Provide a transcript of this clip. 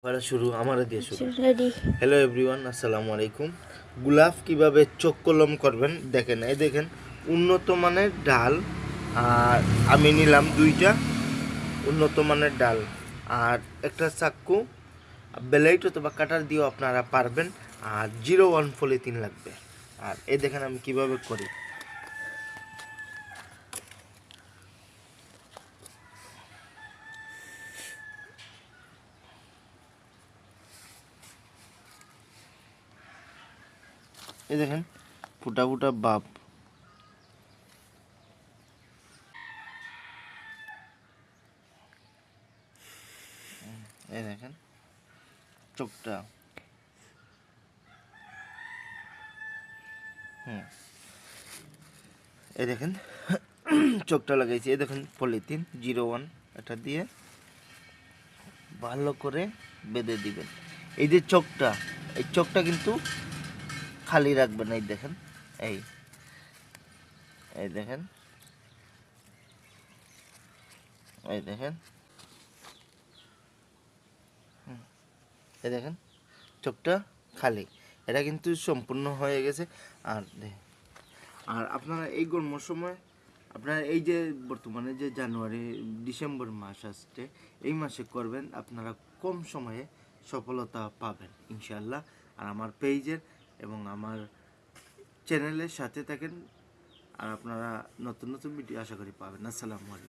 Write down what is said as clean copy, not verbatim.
করা শুরু আমারে দিয়ে শুরু। রেডি। হ্যালো এভরিওয়ান, আসসালামু আলাইকুম। গুলাফ কিভাবে চোখ কলম করবেন দেখেন। এই দেখেন উন্নত মানের ডাল, আর আমি নিলাম দুইটা উন্নত মানের ডাল আর একটা চাক্কু, বেলাইট অথবা কাটার দিয়েও আপনারা পারবেন। আর 01 পলিথিন লাগবে। আর এই দেখেন আমি কিভাবে করি। এই দেখেন ফুটা ফুটা বাপ। এই দেখেন চোখটা। এই দেখেন চোখটা লাগাইছি। এই দেখেন পলিথিন 01 এটা দিয়ে ভালো করে বেঁধে দিবেন। এই যে চোখটা, এই চোখটা কিন্তু খালি রাখবেন। এই দেখেন, এই এই দেখেন, এই দেখেন, এই দেখেন চোখটা খালি। এটা কিন্তু সম্পূর্ণ হয়ে গেছে। আর আর আপনারা এই গরমের সময় আপনারা এই যে বর্তমানে যে জানুয়ারি ডিসেম্বর মাস আসছে, এই মাসে করবেন, আপনারা কম সময়ে সফলতা পাবেন ইনশাআল্লাহ। আর আমার পেজের এবং আমার চ্যানেলের সাথে থাকেন, আর আপনারা নতুন নতুন ভিডিও আশা করি পাবেন। আসসালামু আলাইকুম।